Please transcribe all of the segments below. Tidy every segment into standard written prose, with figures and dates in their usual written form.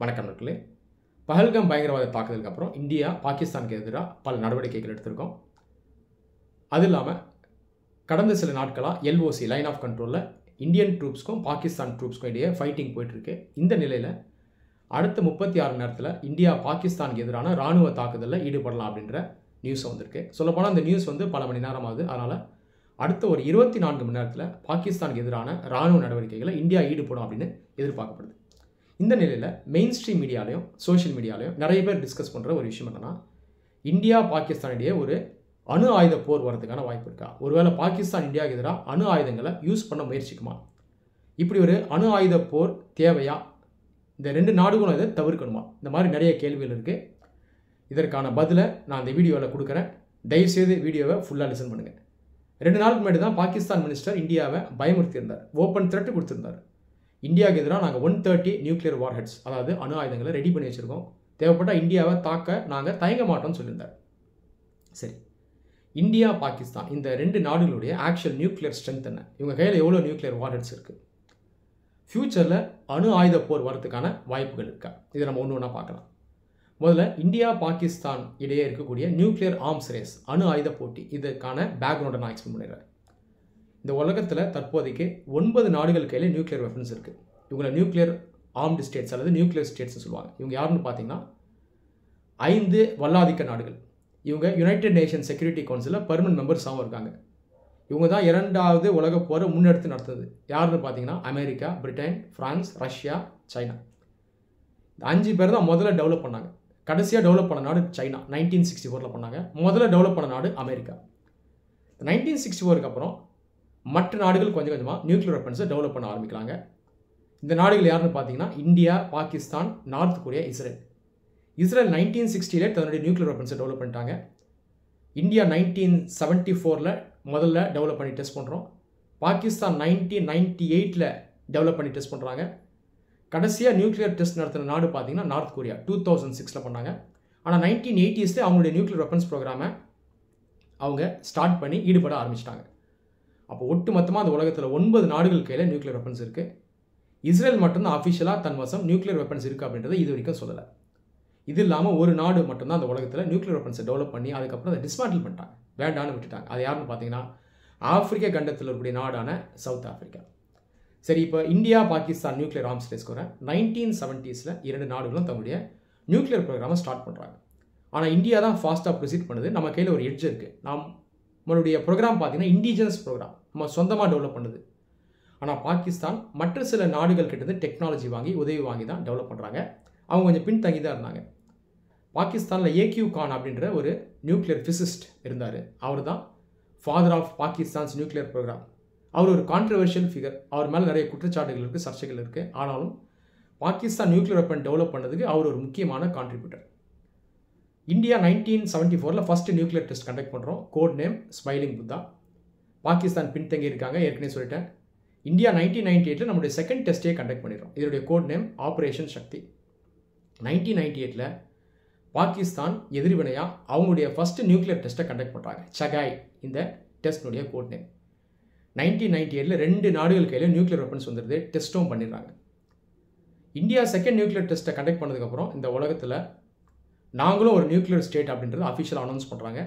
வணக்கம் நண்பர்களே. பஹல்காம் பயங்கரவாத தாக்குதலுக்கு அப்புறம் இந்தியா பாகிஸ்தானுக்கு எதிராக பல நடவடிக்கைகள் எடுத்திருக்கோம். அது இல்லாமல் கடந்த சில நாட்களாக எல்ஓசி லைன் ஆஃப் கண்ட்ரோலில் இந்தியன் ட்ரூப்ஸ்க்கும் பாகிஸ்தான் ட்ரூப்ஸ்க்கும் இடையே ஃபைட்டிங் போயிட்டுருக்கு. இந்த நிலையில் அடுத்த 36 மணி நேரத்தில் இந்தியா பாகிஸ்தானுக்கு எதிரான இராணுவ தாக்குதலில் ஈடுபடலாம் அப்படின்ற நியூஸ் வந்திருக்கு. சொல்லப்போனால் அந்த நியூஸ் பல மணி நேரம் ஆகுது. அதனால் அடுத்த ஒரு 24 மணி நேரத்தில் பாகிஸ்தானுக்கு எதிரான இராணுவ நடவடிக்கைகளை இந்தியா ஈடுபடும் அப்படின்னு எதிர்பார்க்கப்படுது. இந்த நிலையில் மெயின் ஸ்ட்ரீம் மீடியாலையும் சோஷியல் மீடியாலையும் நிறைய பேர் டிஸ்கஸ் பண்ணுற ஒரு விஷயம் என்னென்னா, இந்தியா பாகிஸ்தான் இடையே ஒரு அணு ஆயுத போர் வரதுக்கான வாய்ப்பு இருக்கா? ஒருவேளை பாகிஸ்தான் இந்தியாவுக்கு எதிராக அணு ஆயுதங்களை யூஸ் பண்ண முயற்சிக்குமா? இப்படி ஒரு அணு ஆயுத போர் தேவையா? இந்த ரெண்டு நாடுகளும் இதை தவிர்க்கணுமா? இந்த மாதிரி நிறைய கேள்விகள் இருக்குது. இதற்கான பதிலை நான் இந்த வீடியோவில் கொடுக்குறேன். தயவுசெய்து வீடியோவை ஃபுல்லாக லிசன் பண்ணுங்கள். 2 நாளுக்கு முன்னாடி தான் பாகிஸ்தான் மினிஸ்டர் இந்தியாவை பயமுறுத்தியிருந்தார். Open thread கொடுத்துருந்தார். இந்தியாவுக்கு எதிராக நாங்கள் 130 நியூக்ளியர் வார்ஹெட்ஸ், அதாவது அணு ஆயுதங்களை ரெடி பண்ணி வச்சுருக்கோம், தேவைப்பட்டால் இந்தியாவை தாக்க நாங்கள் தயங்க மாட்டோம்னு சொல்லியிருந்தார். சரி, இந்தியா பாகிஸ்தான் இந்த 2 நாடுகளுடைய ஆக்சுவல் நியூக்ளியர் ஸ்ட்ரென்த் என்ன? இவங்க கையில் எவ்வளோ நியூக்ளியர் வார்ஹெட்ஸ் இருக்குது? ஃப்யூச்சரில் அணு ஆயுத போர் வரதுக்கான வாய்ப்புகள் இருக்கா? இதை நம்ம ஒன்று ஒன்றா பார்க்கலாம். முதல்ல இந்தியா பாகிஸ்தான் இடையே இருக்கக்கூடிய நியூக்ளியர் ஆர்ம்ஸ் ரேஸ், அணு ஆயுத போட்டி, இதுக்கான பேக்ரவுண்டை நான் எக்ஸ்பிளைன் பண்ணிடுறேன். இந்த உலகத்தில் தற்போதைக்கு 9 நாடுகள் கையில் நியூக்ளியர் வெப்பன்ஸ் இருக்குது. இவங்களை நியூக்ளியர் ஆர்ம்டு ஸ்டேட்ஸ் அல்லது நியூக்ளியர் ஸ்டேட்ஸ்னு சொல்லுவாங்க. இவங்க யாருன்னு பார்த்தீங்கன்னா 5 வல்லாதிக்க நாடுகள். இவங்க யுனைடெட் நேஷன் செக்யூரிட்டி கவுன்சிலில் பெர்மனன்ட் மெம்பர்ஸாகவும் இருக்காங்க. இவங்க தான் 2வது உலக போரை முன்னெடுத்து நடத்துது. யாருன்னு பார்த்தீங்கன்னா America, Britain, France, Russia, China. இந்த 5 பேர் தான் முதல்ல டெவலப் பண்ணாங்க. கடைசியாக டெவலப் பண்ண நாடு சைனா 1964 பண்ணாங்க. முதல்ல டெவலப் பண்ண நாடு அமெரிக்கா. 1964 அப்புறம் மற்ற நாடுகள் கொஞ்சம் கொஞ்சமாக நியூக்ளியர் வெப்பன்ஸை டெவலப் பண்ண ஆரம்பிக்கிறாங்க. இந்த நாடுகள் யாருன்னு பார்த்தீங்கன்னா India, Pakistan, north Korea, Israel. Israel 1960 தன்னுடைய நியூக்ளியர் வெப்பன்ஸை டெவலப் பண்ணிட்டாங்க. இந்தியா 1974 முதல்ல டெவலப் பண்ணி டெஸ்ட் பண்ணுறோம். பாகிஸ்தான் 1998 டெவலப் பண்ணி டெஸ்ட் பண்ணுறாங்க. கடைசியாக நியூக்ளியர் டெஸ்ட் நடத்துகிற நாடு பார்த்தீங்கன்னா நார்த் கொரியா 2006 பண்ணாங்க. ஆனால் 1980s அவங்களுடைய நியூக்ளியர் வெப்பன்ஸ் ப்ரோக்ராமை அவங்க ஸ்டார்ட் பண்ணி ஈடுபட ஆரம்பிச்சிட்டாங்க. அப்போ ஒட்டு மொத்தமாக அந்த உலகத்தில் 9 நாடுகள் கையில் நியூக்ளியர் வெப்பன்ஸ் இருக்குது. இஸ்ரேல் மட்டும்தான் அஃபிஷியலாக தன் வசம் நியூக்ளியர் வெப்பன்ஸ் இருக்குது அப்படின்றத இது வரைக்கும் சொல்லலை. இது இல்லாமல் ஒரு நாடு மட்டும்தான் அந்த உலகத்தில் நியூக்ளியர் வெப்பன்ஸை டெவலப் பண்ணி அதுக்கப்புறம் அதை டிஸ்மேண்டில் பண்ணிட்டாங்க, வேண்டான்னு விட்டுட்டாங்க. அது யாருன்னு பார்த்தீங்கன்னா ஆப்பிரிக்க கண்டத்தில் இருக்கக்கூடிய நாடான சவுத் ஆஃப்ரிக்கா. சரி, இப்போ இந்தியா பாகிஸ்தான் நியூக்ளியர் ஆர்ம்ஸ் ரேஸ்க்கு வர 1970s 2 நாடுகளும் தன்னுடைய நியூக்ளியர் ப்ரோக்ராமை ஸ்டார்ட் பண்ணுறாங்க. ஆனால் இந்தியா தான் ஃபாஸ்ட்டாக ப்ரொசீட் பண்ணுது. நம்ம கையில் ஒரு எட்ஜ் இருக்குது. நம்மளுடைய ப்ரோக்ராம் பார்த்தீங்கன்னா இண்டிஜினஸ் ப்ரோக்ராம், நம்ம சொந்தமாக டெவலப் பண்ணுது. ஆனால் பாகிஸ்தான் மற்ற சில நாடுகள் கிட்டேருந்து டெக்னாலஜி வாங்கி உதவி வாங்கி தான் டெவலப் பண்ணுறாங்க. அவங்க கொஞ்சம் பின்தங்கி தான் இருந்தாங்க. பாகிஸ்தானில் ஏக்யூ கான் அப்படின்ற ஒரு நியூக்ளியர் ஃபிசிஸ்ட் இருந்தார். அவர் தான் ஃபாதர் ஆஃப் பாகிஸ்தான்ஸ் நியூக்ளியர் ப்ரோக்ராம். அவர் ஒரு கான்ட்ரவர்ஷியல் ஃபிகர். அவர் மேலே நிறைய குற்றச்சாட்டுகள் இருக்குது, சர்ச்சைகள் இருக்குது. ஆனாலும் பாகிஸ்தான் நியூக்ளியர் வெப்பன் டெவலப் பண்ணதுக்கு அவர் ஒரு முக்கியமான contributor. India 1974 first nuclear test conduct பண்ணுறோம். Code name smiling Buddha. Pakistan பின்தங்கி இருக்காங்க, ஏற்கனவே சொல்லிட்டேன். இந்தியா 1998 நம்முடைய செகண்ட் டெஸ்ட்டே கண்டக்ட் பண்ணிடுறோம். இதனுடைய கோட் நேம் ஆப்ரேஷன் சக்தி. 1998 பாகிஸ்தான் எதிர்வினையாக அவங்களுடைய ஃபஸ்ட்டு நியூக்ளியர் டெஸ்ட்டை கண்டக்ட் பண்ணுறாங்க. சகாய் இந்த டெஸ்ட்னுடைய கோட் நேம். 1998 2 நாடுகள் கையில் நியூக்ளியர் வெப்பன்ஸ் வந்துடுது, டெஸ்ட்டும் பண்ணிடுறாங்க. இந்தியா செகண்ட் நியூக்ளியர் டெஸ்ட்டை கண்டக்ட் பண்ணதுக்கப்புறம் இந்த உலகத்தில் நாங்களும் ஒரு நியூக்ளியர் ஸ்டேட் அப்படின்றத அஃபிஷியலாக அனௌன்ஸ் பண்ணுறாங்க.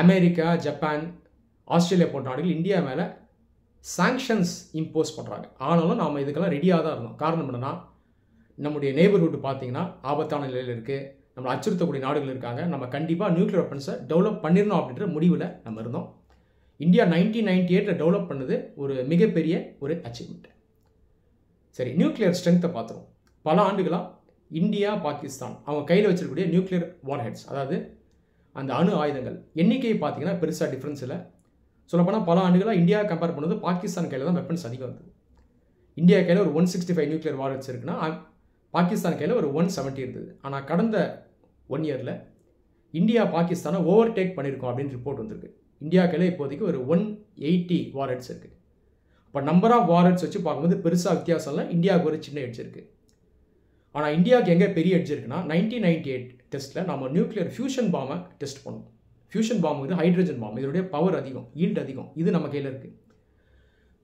அமெரிக்கா, ஜப்பான், ஆஸ்திரேலியா போன்ற நாடுகள் இந்தியா மேலே சாங்ஷன்ஸ் இம்போஸ் பண்ணுறாங்க. ஆனாலும் நாம் இதுக்கெல்லாம் ரெடியாக தான் இருந்தோம். காரணம் என்னென்னா, நம்முடைய நெய்பர்ஹுட் பார்த்தீங்கன்னா ஆபத்தான நிலையில் இருக்குது, நம்மளை அச்சுறுத்தக்கூடிய நாடுகள் இருக்காங்க, நம்ம கண்டிப்பாக நியூக்ளியர் வெப்பன்ஸை டெவலப் பண்ணிடணும் அப்படின்ற முடிவில் நம்ம இருந்தோம். இந்தியா 1998 டெவலப் பண்ணது ஒரு மிகப்பெரிய ஒரு அச்சீவ்மெண்ட். சரி, நியூக்ளியர் ஸ்ட்ரென்த்தை பார்த்துரும். பல ஆண்டுகளாக இந்தியா பாகிஸ்தான் அவங்க கையில் வச்சிருக்கக்கூடிய நியூக்ளியர் வார்ஹெட்ஸ், அதாவது அந்த அணு ஆயுதங்கள் எண்ணிக்கையை பார்த்தீங்கன்னா பெருசாக டிஃப்ரென்ஸ் இல்லை. சொல்லப்போனால் பல ஆண்டுகளாக இந்தியா கம்பேர் பண்ணுறது பாகிஸ்தான் கையில் தான் வெப்பன்ஸ் அதிகம் இருந்தது. இந்தியா கையில் ஒரு 165 நியூக்ளியர் வார்ஹெட்ஸ் இருக்குன்னா பாகிஸ்தான் கையில் ஒரு 170 இருந்தது. ஆனால் கடந்த 1 இயரில் இந்தியா பாகிஸ்தானை ஓவர்டேக் பண்ணியிருக்கோம் அப்படின்னு ரிப்போர்ட் வந்திருக்கு. இந்தியா கையில் இப்போதைக்கு ஒரு 180 வார்ஹெட்ஸ் இருக்குது. இப்போ நம்பர் ஆஃப் வார்ஹெட்ஸ் வச்சு பார்க்கும்போது பெருசாக வித்தியாசம் இல்லை. இந்தியாவுக்கு ஒரு சின்ன எட்ஜ் இருக்குது. ஆனால் இந்தியாவுக்கு எங்கே பெரிய எட்ஜ் இருக்குன்னா 1998 டெஸ்ட்டில் நம்ம நியூக்ளியர் ஃபியூஷன் பாம்பை டெஸ்ட் பண்ணோம். ஃபியூஷன் பாம்பு வந்து ஹைட்ரஜன் பாம்பு, இதனுடைய பவர் அதிகம், ஈல்டு அதிகம். இது நம்ம கையில் இருக்குது.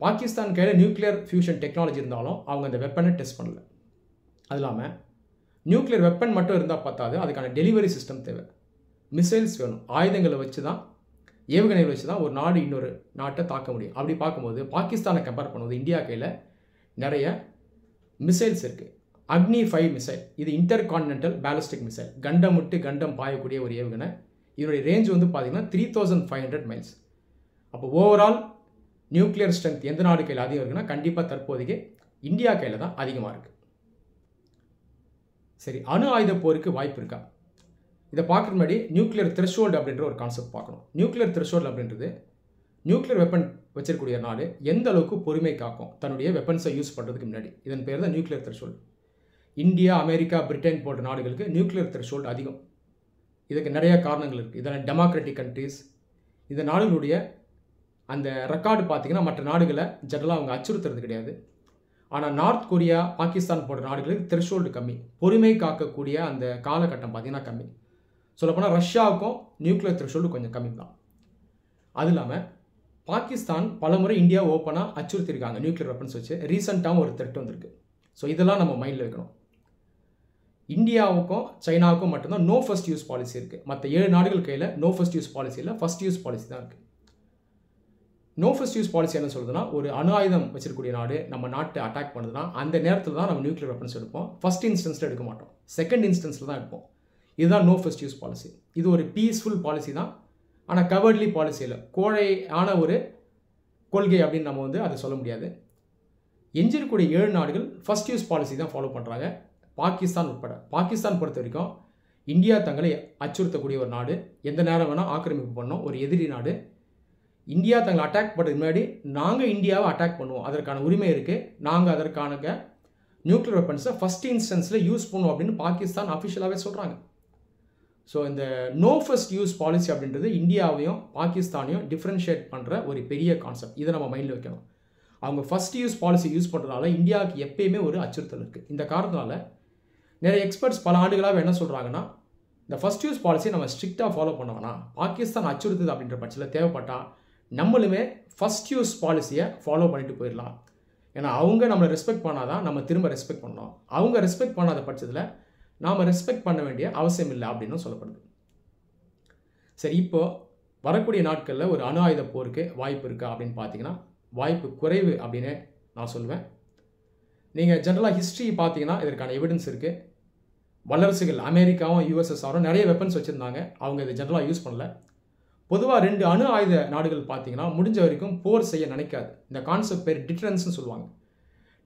பாகிஸ்தான் கையில் நியூக்ளியர் ஃபியூஷன் டெக்னாலஜி இருந்தாலும் அவங்க அந்த வெப்பனை டெஸ்ட் பண்ணல. அது இல்லாமல் நியூக்ளியர் வெப்பன் மட்டும் இருந்தால் பத்தாது, அதுக்கான டெலிவரி சிஸ்டம் தேவை. மிசைல்ஸ் வேணும். ஆயுதங்களை வச்சு தான், ஏவுகணைகளை வச்சு தான் ஒரு நாடு இன்னொரு நாட்டை தாக்க முடியும். அப்படி பார்க்கும்போது பாகிஸ்தானை கம்பேர் பண்ணும்போது இந்தியா கையில் நிறைய மிசைல்ஸ் இருக்குது. அக்னி 5 மிசைல், இது இன்டர் கான்டினென்டல் பேலிஸ்டிக் மிசைல், கண்டம் விட்டு கண்டம் பாயக்கூடிய ஒரு ஏவுகணை. இதனுடைய ரேஞ்ச் வந்து பார்த்தீங்கன்னா 3500 மைல்ஸ். அப்போ ஓவரால் நியூக்ளியர் ஸ்ட்ரென்த் எந்த நாடு கையில் அதிகம் இருக்குன்னா கண்டிப்பாக தற்போதைக்கு இந்தியா கையில் தான் அதிகமாக இருக்குது. சரி, அணு ஆயுத போருக்கு வாய்ப்பு இருக்கா? இதை பார்க்குற முன்னாடி நியூக்ளியர் த்ரெஷோல்டு அப்படின்ற ஒரு கான்செப்ட் பார்க்கணும். நியூக்ளியர் த்ரெஷோல்டு அப்படின்றது நியூக்ளியர் வெப்பன் வச்சிருக்கக்கூடிய நாடு எந்த அளவுக்கு பொறுமை காக்கும் தன்னுடைய வெப்பன்ஸை யூஸ் பண்ணுறதுக்கு முன்னாடி. இதன் பேர் தான் nuclear threshold. India, America, Britain போன்ற நாடுகளுக்கு நியூக்ளியர் த்ரெஷோல்டு அதிகம். இதுக்கு நிறைய காரணங்கள் இருக்குது. இதெல்லாம் டெமோக்ராட்டிக் கண்ட்ரீஸ். இந்த நாடுகளுடைய அந்த ரெக்கார்டு பார்த்தீங்கன்னா மற்ற நாடுகளை ஜெனரலாக அவங்க அச்சுறுத்துறது கிடையாது. ஆனால் நார்த் கொரியா, பாகிஸ்தான் போன்ற நாடுகளுக்கு த்ரெஷோல்டு கம்மி. பொறுமை காக்கக்கூடிய அந்த காலகட்டம் பார்த்தீங்கன்னா கம்மி. சொல்லப்போனால் ரஷ்யாவுக்கும் நியூக்ளியர் த்ரெஷோல்டு கொஞ்சம் கம்மி தான். அது இல்லாமல் பாகிஸ்தான் பலமுறை இந்தியா ஓப்பனாக அச்சுறுத்திருக்காங்க நியூக்ளியர் வெப்பன்ஸ் வச்சு. ரீசெண்டாகவும் ஒரு த்ரெட் வந்திருக்கு. ஸோ இதெல்லாம் நம்ம மைண்டில் வைக்கணும். இந்தியாவுக்கும் சைனாவுக்கும் மட்டும்தான் நோ ஃபர்ஸ்ட் யூஸ் பாலிசி இருக்குது. மற்ற 7 நாடுகள் கையில் நோ ஃபர்ஸ்ட் யூஸ் பாலிசி இல்லை, ஃபர்ஸ்ட் யூஸ் பாலிசி தான் இருக்குது. நோ ஃபர்ஸ்ட் யூஸ் பாலிசி என்ன சொல்லுதுன்னா, ஒரு அணு ஆயுதம் வச்சிருக்கக்கூடிய நாடு நம்ம நாட்டை அட்டாக் பண்ணுதுன்னா அந்த நேரத்தில் தான் நம்ம நியூக்ளியர் வெப்பன்ஸ் எடுப்போம். ஃபர்ஸ்ட் இன்ஸ்டன்ஸில் எடுக்க மாட்டோம், செகண்ட் இன்ஸ்டன்ஸில் தான் எடுப்போம். இதுதான் நோ ஃபர்ஸ்ட் யூஸ் பாலிசி. இது ஒரு பீஸ்ஃபுல் பாலிசி தான், ஆனால் கவர்ட்லி பாலிசி இல்லை, கோழையான ஒரு கொள்கை அப்படின்னு நம்ம வந்து அதை சொல்ல முடியாது. எஞ்சிருக்கக்கூடிய 7 நாடுகள் ஃபர்ஸ்ட் யூஸ் பாலிசி தான் ஃபாலோ பண்ணுறாங்க, பாகிஸ்தான் உட்பட. பாகிஸ்தான் பொறுத்த வரைக்கும் இந்தியா தங்களை அச்சுறுத்தக்கூடிய ஒரு நாடு, எந்த நேரம் வேணால் ஆக்கிரமிப்பு பண்ணோம், ஒரு எதிரி நாடு. இந்தியா தங்களை அட்டாக் பண்ணுறதுக்கு முன்னாடி நாங்கள் இந்தியாவை அட்டாக் பண்ணுவோம், அதற்கான உரிமை இருக்குது, நாங்கள் அதற்கான நியூக்ளியர் வெப்பன்ஸை ஃபர்ஸ்ட் இன்ஸ்டன்ஸில் யூஸ் பண்ணுவோம் அப்படின்னு பாகிஸ்தான் அஃபிஷியலாகவே சொல்கிறாங்க. ஸோ இந்த நோ ஃபர்ஸ்ட் யூஸ் பாலிசி அப்படின்றது இந்தியாவையும் பாகிஸ்தானையும் டிஃப்ரென்ஷியேட் பண்ணுற ஒரு பெரிய கான்செப்ட். இதை நம்ம மைண்டில் வைக்கணும். அவங்க ஃபர்ஸ்ட் யூஸ் பாலிசி யூஸ் பண்ணுறதுனால இந்தியாவுக்கு எப்பயுமே ஒரு அச்சுறுத்தல் இருக்குது. இந்த காரணத்தினால நிறைய எக்ஸ்பர்ட்ஸ் பல ஆண்டுகளாக என்ன சொல்கிறாங்கன்னா, இந்த ஃபர்ஸ்ட் யூஸ் பாலிசியை நம்ம ஸ்ட்ரிக்டாக ஃபாலோ பண்ணோம்னா பாகிஸ்தான் அச்சுறுத்துது அப்படின்ற பட்சத்தில் தேவைப்பட்டால் நம்மளுமே ஃபர்ஸ்ட் யூஸ் பாலிசியை ஃபாலோ பண்ணிட்டு போயிடலாம். ஏன்னா அவங்க நம்மளை ரெஸ்பெக்ட் பண்ணாதான் நம்ம திரும்ப ரெஸ்பெக்ட் பண்ணணும். அவங்க ரெஸ்பெக்ட் பண்ணாத பட்சத்தில் நாம் ரெஸ்பெக்ட் பண்ண வேண்டிய அவசியம் இல்லை அப்படின்னு சொல்லப்படுது. சரி, இப்போ வரக்கூடிய நாட்களில் ஒரு அணு ஆயுத போருக்கு வாய்ப்பு இருக்கா அப்படின்னு பார்த்தீங்கன்னா வாய்ப்பு குறைவு அப்படின்னு நான் சொல்லுவேன். நீங்கள் ஜென்ரலாக ஹிஸ்ட்ரி பார்த்தீங்கன்னா இதற்கான எவிடன்ஸ் இருக்குது. வல்லரசுகள் அமெரிக்காவும் யுஎஸ்எஸ்ஆரும் நிறைய வெப்பன்ஸ் வச்சுருந்தாங்க, அவங்க இதை ஜென்ரலாக யூஸ் பண்ணல. பொதுவாக 2 அணு ஆயுத நாடுகள் பார்த்தீங்கன்னா முடிஞ்ச வரைக்கும் போர் செய்ய நினைக்காது. இந்த கான்செப்ட் பேர் டிட்ரன்ஸ்னு சொல்லுவாங்க.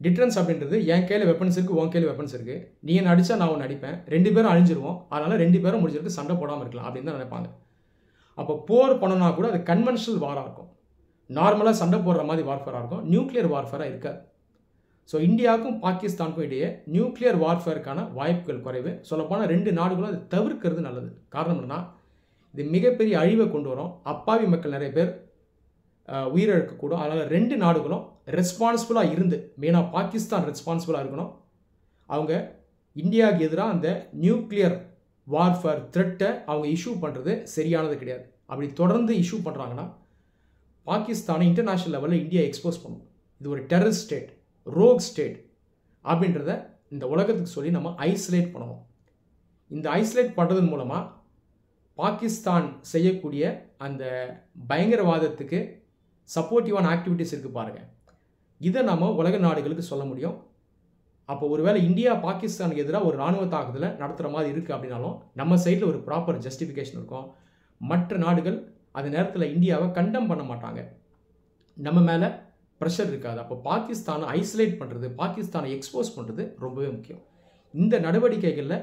டிட்ரன்ஸ் அப்படின்றது என் கையில் வெப்பன்ஸ் இருக்குது, உன் கையில் வெப்பன்ஸ் இருக்குது, நீ என்ன அடித்தா நான் ஒன்று அடிப்பேன், 2 பேரும் அழிஞ்சிருவோம், அதனால் 2 பேரும் முடிஞ்சிருக்கு சண்டை போடாமல் இருக்கலாம் அப்படின்னு தான் நினைப்பாங்க. அப்போ போர் பண்ணனா கூட அது கன்வென்ஷனல் வாராக இருக்கும், நார்மலாக சண்டை போடுற மாதிரி வார்ஃபேராக இருக்கும், நியூக்ளியர் வார்ஃபேராக இருக்காது. ஸோ இந்தியாவுக்கும் பாகிஸ்தானுக்கும் இடையே நியூக்ளியர் வார்ஃபேருக்கான வாய்ப்புகள் குறைவு. சொல்லப்போனால் 2 நாடுகளும் அதை தவிர்க்கிறது நல்லது. காரணம் என்னன்னா, இது மிகப்பெரிய அழிவை கொண்டு வரும், அப்பாவி மக்கள் நிறைய பேர் உயிரிழக்கக்கூடும். அதனால் 2 நாடுகளும் ரெஸ்பான்சிபிளாக இருந்து, மெயினாக பாகிஸ்தான் ரெஸ்பான்சிபிளாக இருக்கணும். அவங்க இந்தியாவுக்கு எதிராக அந்த நியூக்ளியர் வார்ஃபேர் த்ரெட்டை அவங்க இஷ்யூ பண்ணுறது சரியானது கிடையாது. அப்படி தொடர்ந்து இஷ்யூ பண்ணுறாங்கன்னா பாகிஸ்தானை இன்டர்நேஷ்னல் லெவலில் இந்தியா எக்ஸ்போஸ் பண்ணும். இது ஒரு டெரரிஸ்ட் ஸ்டேட், ரோக் ஸ்டேட் அப்படின்றத இந்த உலகத்துக்கு சொல்லி நம்ம ஐசோலேட் பண்ணணும். இந்த ஐசோலேட் பண்ணுறதன் மூலமாக பாகிஸ்தான் செய்யக்கூடிய அந்த பயங்கரவாதத்துக்கு சப்போர்ட்டிவான ஆக்டிவிட்டீஸ் இருக்குது பாருங்கள், இதை நம்ம உலக நாடுகளுக்கு சொல்ல முடியும். அப்போ ஒருவேளை இந்தியா பாகிஸ்தானுக்கு எதிராக ஒரு இராணுவ தாக்குதலை நடத்துகிற மாதிரி இருக்குது அப்படின்னாலும் நம்ம சைடில் ஒரு ப்ராப்பர் ஜஸ்டிஃபிகேஷன் இருக்கும். மற்ற நாடுகள் அந்த நேரத்தில் இந்தியாவை கண்டம் பண்ண மாட்டாங்க, நம்ம மேலே ப்ரெஷர் இருக்காது. அப்போ பாகிஸ்தானை ஐசோலேட் பண்ணுறது, பாகிஸ்தானை எக்ஸ்போஸ் பண்ணுறது ரொம்பவே முக்கியம். இந்த நடவடிக்கைகளில்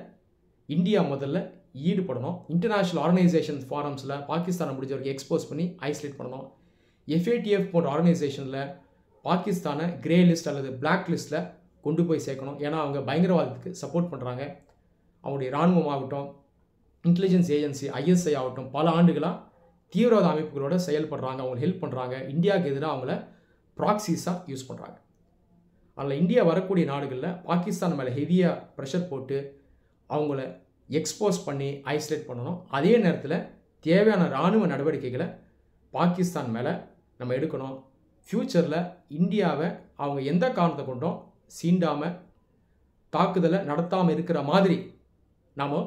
இந்தியா முதல்ல ஈடுபடணும். இன்டர்நேஷ்னல் ஆர்கனைசேஷன் ஃபாரம்ஸில் பாகிஸ்தானை முடிஞ்ச வரைக்கும் எக்ஸ்போஸ் பண்ணி ஐசோலேட் பண்ணணும். FATF போன்ற ஆர்கனைசேஷனில் பாகிஸ்தானை கிரே லிஸ்ட் அல்லது பிளாக் லிஸ்ட்டில் கொண்டு போய் சேர்க்கணும். ஏன்னா அவங்க பயங்கரவாதத்துக்கு சப்போர்ட் பண்ணுறாங்க. அவங்களுடைய இராணுவமாகட்டும், இன்டெலிஜென்ஸ் ஏஜென்சி ISI ஆகட்டும், பல ஆண்டுகளாக தீவிரவாத அமைப்புகளோட செயல்படுறாங்க, அவங்களுக்கு ஹெல்ப் பண்ணுறாங்க. இந்தியாவுக்கு எதிராக அவங்கள ப்ராக்சிஸாக யூஸ் பண்ணுறாங்க. அதில் இந்தியா வரக்கூடிய நாடுகளில் பாகிஸ்தான் மேலே ஹெவியாக ப்ரெஷர் போட்டு அவங்கள எக்ஸ்போஸ் பண்ணி ஐசோலேட் பண்ணணும். அதே நேரத்தில் தேவையான இராணுவ நடவடிக்கைகளை பாகிஸ்தான் மேலே நம்ம எடுக்கணும். ஃப்யூச்சரில் இந்தியாவை அவங்க எந்த காரணத்தை கொண்டும் சீண்டாமல் தாக்குதலை நடத்தாமல் இருக்கிற மாதிரி நாம்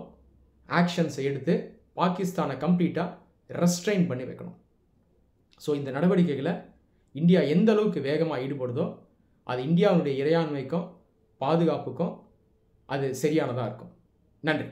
ஆக்ஷன்ஸை எடுத்து பாகிஸ்தானை கம்ப்ளீட்டாக ரெஸ்ட்ரெயின் பண்ணி வைக்கணும். ஸோ இந்த நடவடிக்கைகளை இந்தியா எந்த அளவுக்கு வேகமாக ஈடுபடுதோ அது இந்தியாவுடைய இறையாண்மைக்கும் பாதுகாப்புக்கும் அது சரியானதாக இருக்கும். நன்றி.